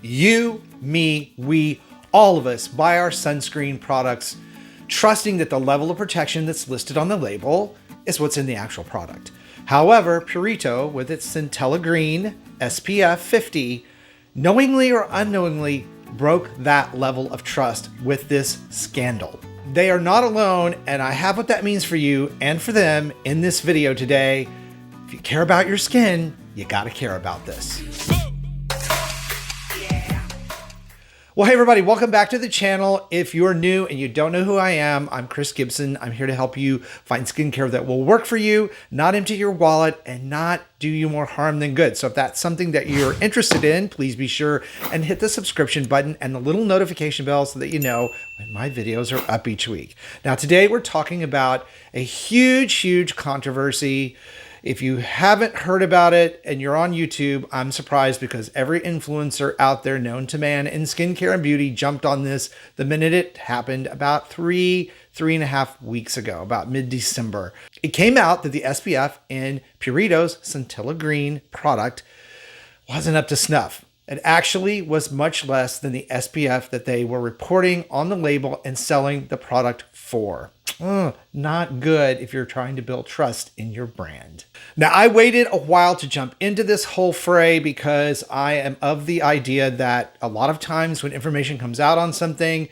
You, me, we, all of us buy our sunscreen products trusting that the level of protection that's listed on the label is what's in the actual product. However, Purito, with its Centella Green SPF 50, knowingly or unknowingly broke that level of trust with this scandal. They are not alone, and I have what that means for you and for them in this video today. If you care about your skin, you gotta care about this. Well, hey everybody, welcome back to the channel. If you're new and you don't know who I am, I'm Chris Gibson. I'm here to help you find skincare that will work for you, not empty your wallet, and not do you more harm than good. So if that's something that you're interested in, please be sure and hit the subscription button and the little notification bell so that you know when my videos are up each week. Now, today we're talking about a huge controversy. If you haven't heard about it and you're on YouTube, I'm surprised because every influencer out there known to man in skincare and beauty jumped on this the minute it happened about three and a half weeks ago, about mid-December. It came out that the SPF in Purito's Centella Green product wasn't up to snuff. It actually was much less than the SPF that they were reporting on the label and selling the product for. Not good if you're trying to build trust in your brand. Now, I waited a while to jump into this whole fray because I am of the idea that a lot of times when information comes out on something,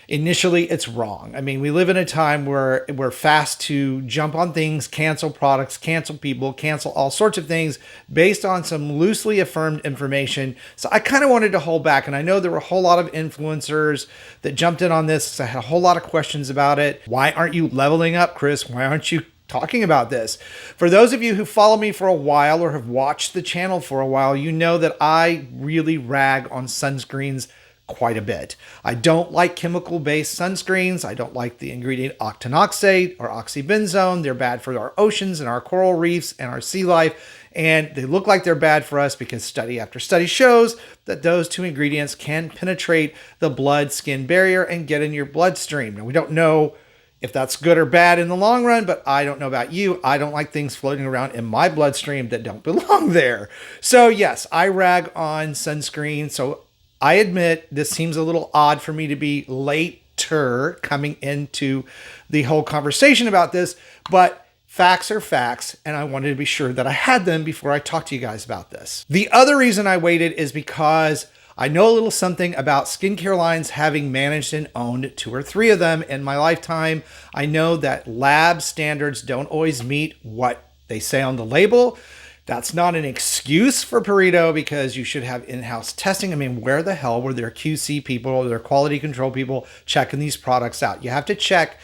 initially it's wrong. I mean, we live in a time where we're fast to jump on things, cancel products, cancel people, cancel all sorts of things based on some loosely affirmed information. So I kind of wanted to hold back. And I know there were a whole lot of influencers that jumped in on this. So I had a whole lot of questions about it. Why aren't you leveling up, Chris? Why aren't you talking about this? For those of you who follow me for a while or have watched the channel for a while, you know that I really rag on sunscreens quite a bit. I don't like chemical-based sunscreens. I don't like the ingredient octinoxate or oxybenzone. They're bad for our oceans and our coral reefs and our sea life. And they look like they're bad for us because study after study shows that those two ingredients can penetrate the blood-skin barrier and get in your bloodstream. Now, we don't know if that's good or bad in the long run, but I don't know about you. I don't like things floating around in my bloodstream that don't belong there. So yes, I rag on sunscreen. So I admit this seems a little odd for me to be later coming into the whole conversation about this, but facts are facts, and I wanted to be sure that I had them before I talk to you guys about this. The other reason I waited is because I know a little something about skincare lines, having managed and owned 2 or 3 of them in my lifetime. I know that lab standards don't always meet what they say on the label. That's not an excuse for Purito because you should have in-house testing. I mean, where the hell were their QC people or their quality control people checking these products out? You have to check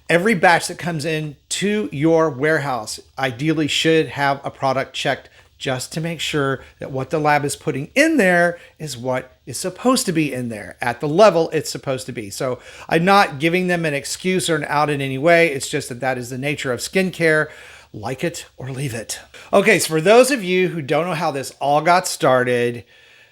every batch that comes in to your warehouse. Ideally should have a product checked just to make sure that what the lab is putting in there is what is supposed to be in there at the level it's supposed to be. So I'm not giving them an excuse or an out in any way. It's just that that is the nature of skincare. Like it or leave it. Okay, so for those of you who don't know how this all got started,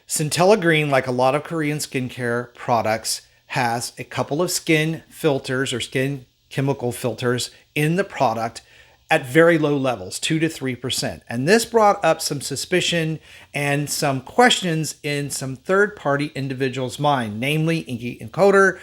Centella Green, like a lot of Korean skincare products, has a couple of skin filters or skin chemical filters in the product at very low levels, 2 to 3%. And this brought up some suspicion and some questions in some third-party individuals' mind, namely Inky Encoder,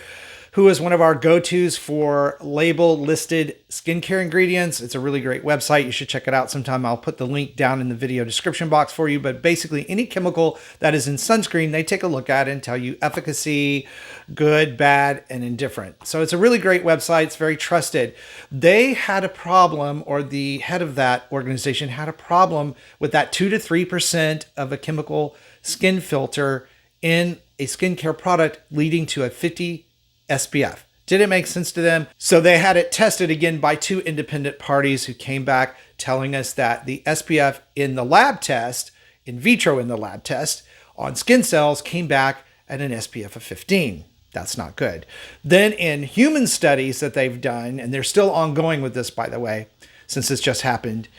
who is one of our go-tos for label-listed skincare ingredients. It's a really great website. You should check it out sometime. I'll put the link down in the video description box for you. But basically, any chemical that is in sunscreen, they take a look at and tell you efficacy, good, bad, and indifferent. So it's a really great website. It's very trusted. They had a problem, or the head of that organization had a problem with that 2 to 3% of a chemical skin filter in a skincare product leading to a 50 SPF. Didn't make sense to them. So they had it tested again by 2 independent parties who came back telling us that the SPF in the lab test, in vitro in the lab test, on skin cells came back at an SPF of 15. That's not good. Then in human studies that they've done, and they're still ongoing with this, by the way, since this just happened,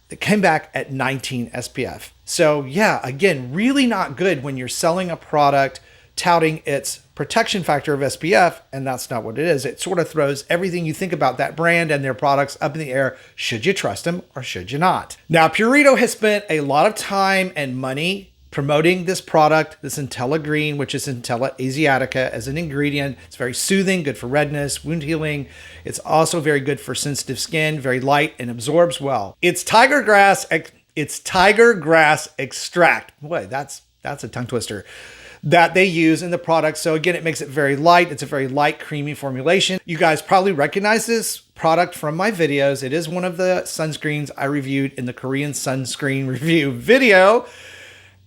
it came back at 19 SPF. So yeah, again, really not good when you're selling a product touting its protection factor of SPF, and that's not what it is. It sort of throws everything you think about that brand and their products up in the air. Should you trust them or should you not? Now, Purito has spent a lot of time and money promoting this product, the Centella Green, which is Centella Asiatica, as an ingredient. It's very soothing, good for redness, wound healing. It's also very good for sensitive skin, very light and absorbs well. It's tiger grass extract. Boy, that's a tongue twister. That they use in the product. So again, it makes it very light. It's a very light, creamy formulation. You guys probably recognize this product from my videos. It is one of the sunscreens I reviewed in the Korean sunscreen review video.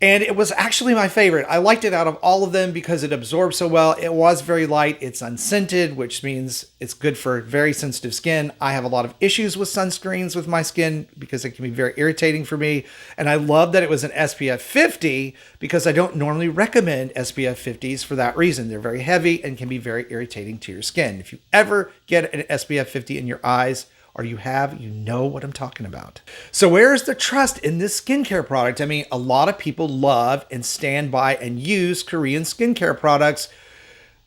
And it was actually my favorite. I liked it out of all of them because it absorbed so well. It was very light. It's unscented, which means it's good for very sensitive skin. I have a lot of issues with sunscreens with my skin because it can be very irritating for me. And I love that it was an SPF 50 because I don't normally recommend SPF 50s for that reason. They're very heavy and can be very irritating to your skin. If you ever get an SPF 50 in your eyes, or you know what I'm talking about. So where's the trust in this skincare product? I mean, a lot of people love and stand by and use Korean skincare products.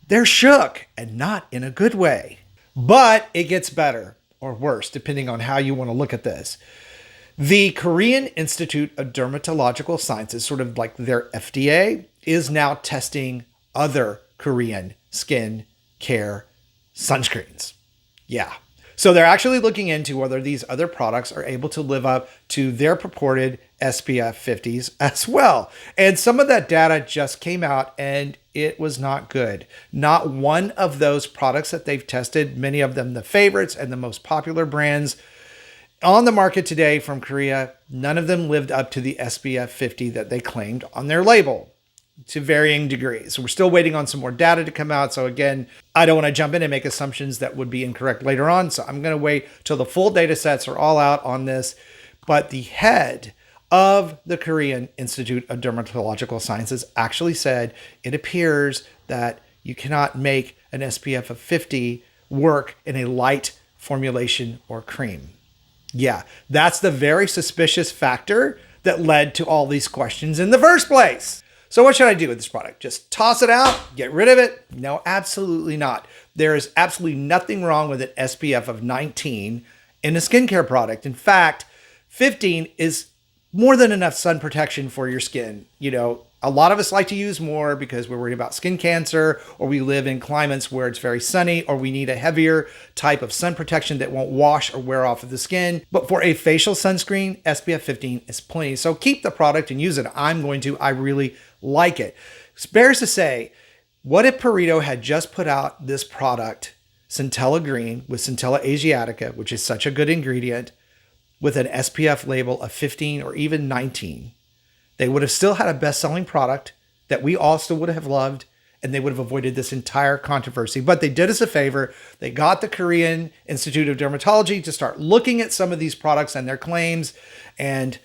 They're shook, and not in a good way. But it gets better or worse, depending on how you want to look at this. The Korean Institute of Dermatological Sciences, sort of like their FDA, is now testing other Korean skin care sunscreens. Yeah. So they're actually looking into whether these other products are able to live up to their purported SPF 50s as well. And some of that data just came out and it was not good. Not one of those products that they've tested, many of them the favorites and the most popular brands on the market today from Korea, none of them lived up to the SPF 50 that they claimed on their label, to varying degrees. So we're still waiting on some more data to come out. So again, I don't want to jump in and make assumptions that would be incorrect later on. So I'm going to wait till the full data sets are all out on this. But the head of the Korean Institute of Dermatological Sciences actually said it appears that you cannot make an SPF of 50 work in a light formulation or cream. Yeah, that's the very suspicious factor that led to all these questions in the first place. So what should I do with this product? Just toss it out? Get rid of it? No, absolutely not. There is absolutely nothing wrong with an SPF of 19 in a skincare product. In fact, 15 is more than enough sun protection for your skin. You know, a lot of us like to use more because we're worried about skin cancer, or we live in climates where it's very sunny, or we need a heavier type of sun protection that won't wash or wear off of the skin. But for a facial sunscreen, SPF 15 is plenty. So keep the product and use it. I'm going to. I really like it. It bears to say, what if Purito had just put out this product, Centella Green with Centella Asiatica, which is such a good ingredient, with an SPF label of 15 or even 19? They would have still had a best-selling product that we all still would have loved, and they would have avoided this entire controversy. But they did us a favor. They got the Korean Institute of Dermatology to start looking at some of these products and their claims. And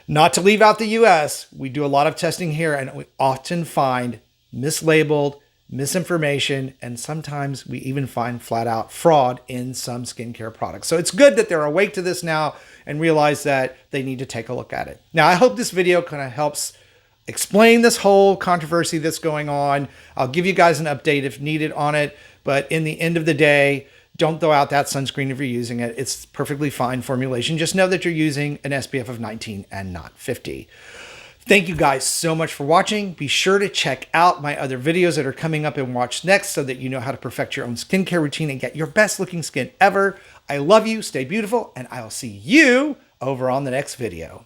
not to leave out the US, we do a lot of testing here, and we often find mislabeled, misinformation, and sometimes we even find flat out fraud in some skincare products. So it's good that they're awake to this now and realize that they need to take a look at it. Now, I hope this video kind of helps explain this whole controversy that's going on. I'll give you guys an update if needed on it, but in the end of the day, don't throw out that sunscreen if you're using it. It's perfectly fine formulation. Just know that you're using an SPF of 19 and not 50. Thank you guys so much for watching. Be sure to check out my other videos that are coming up and watch next so that you know how to perfect your own skincare routine and get your best looking skin ever. I love you, stay beautiful, and I'll see you over on the next video.